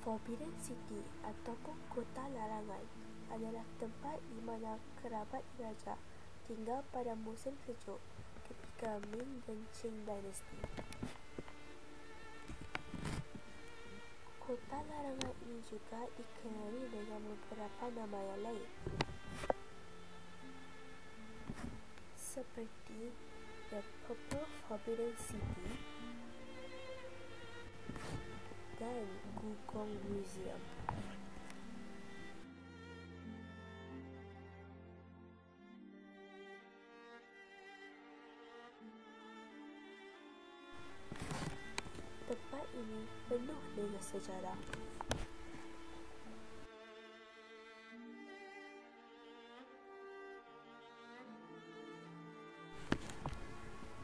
Forbidden City ataupun kota larangan adalah tempat di mana kerabat raja tinggal pada musim sejuk ketika Ming dan Qing dinasti. Kota larangan ini juga dikenali dengan beberapa nama yang lain, seperti The Purple Forbidden City dan Gugong Museum. Tempat ini penuh dengan sejarah.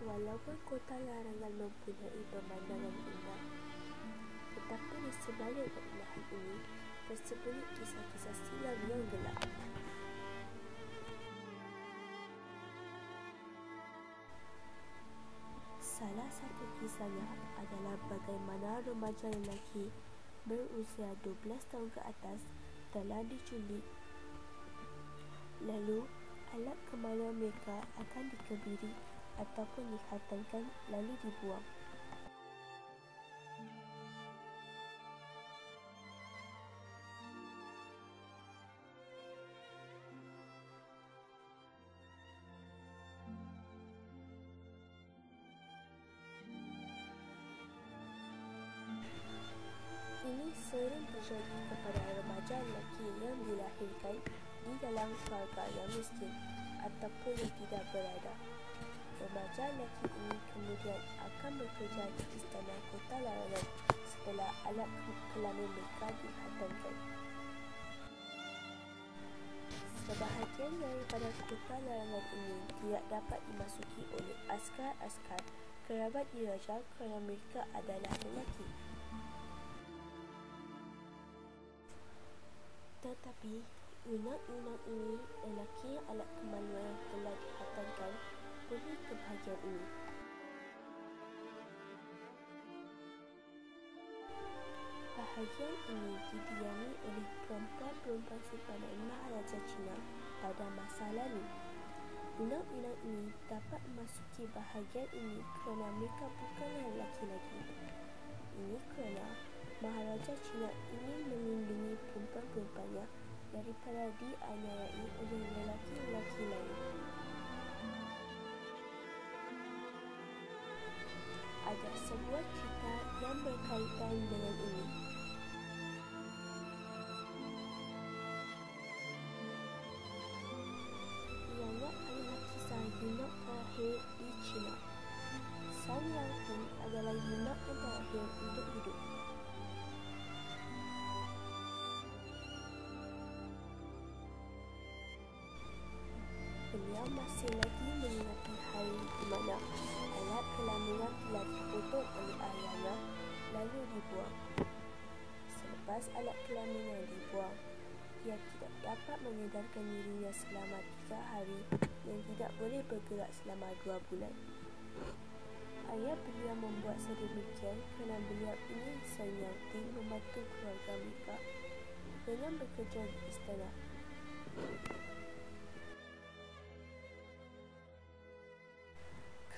Walaupun kota larangan mempunyai pemandangan indah, tetapi di sebalik keindahan ini tersembunyi kisah-kisah silam yang gelap. Salah satu kisahnya adalah bagaimana remaja lelaki berusia 12 tahun ke atas telah diculik, lalu alat kemaluan mereka akan dikebiri ataupun dikhatamkan lalu dibuang. Ini sering terjadi kepada remaja lelaki yang dilahirkan di dalam keluarga yang miskin ataupun yang tidak berada. Remaja lelaki ini kemudian akan bekerja di istana kota larangan setelah alat kelamin mereka dikhatamkan. Sebahagian daripada kota larangan ini tidak dapat dimasuki oleh askar-askar kerabat diraja kerana mereka adalah lelaki. Tetapi yunak-yunak ini, lelaki yang alat kemaluan yang telah dikhatamkan, boleh kebahagiaan ini. Bahagian ini didiami oleh perempuan-perempuan simpanan Maharaja Cina pada masa lalu. Yunak-yunak ini dapat memasuki bahagian ini kerana mereka bukanlah lelaki lagi. Ini kerana Maharaja Cina ingin melindungi perempuan-perempuannya daripada dianiayai oleh lelaki-lelaki lain. Ada sebuah cerita yang berkaitan dengan ini. Ianya adalah kisah yunak terakhir di China. San Yao-ting adalah yunak yang terakhir untuk hidup. Beliau masih lagi mengingati hari di mana alat kelaminan telah dipotong oleh ayahnya lalu dibuang. Selepas alat kelaminan dibuang, dia tidak dapat mengedarkan dirinya selama 3 hari dan tidak boleh bergerak selama 2 bulan. Ayah beliau membuat sedemikian kerana beliau ingin San Yao-ting membantu keluarga mereka dengan bekerja di istana.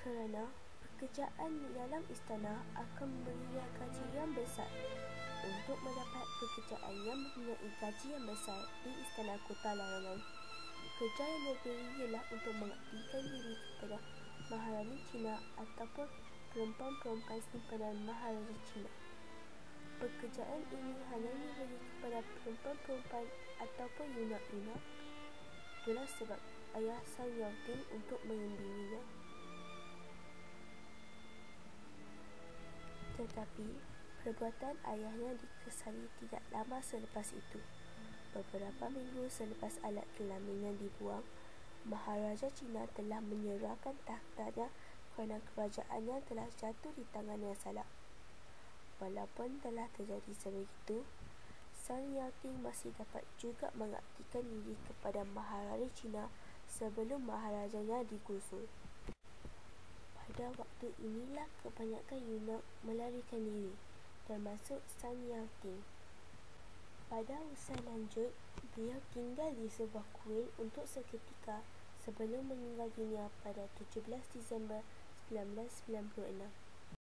Kerana pekerjaan di dalam istana akan memberinya gaji yang besar. Untuk mendapat pekerjaan yang mempunyai gaji yang besar di istana kota larangan, kerja yang diberi ialah untuk mengabdikan diri kepada Maharani Cina ataupun perempuan-perempuan simpanan Maharaja Cina. Pekerjaan ini hanya diberi kepada perempuan-perempuan ataupun yunak-yunak. Itulah sebab ayah San Yao-ting untuk melindunginya. Tetapi perbuatan ayahnya dikesali tidak lama selepas itu. Beberapa minggu selepas alat kelaminnya dibuang, Maharaja Cina telah menyerahkan takhtanya kerana kerajaannya telah jatuh di tangan yang salah. Walaupun telah terjadi sebegitu, San Yao-ting masih dapat juga mengabdikan diri kepada Maharaja Cina sebelum maharajanya digusur. Pada waktu inilah kebanyakan yunak melarikan diri, termasuk San Yao-ting. Pada usaha lanjut, beliau tinggal di sebuah kuil untuk seketika sebelum meninggal dunia pada 17 Disember 1996.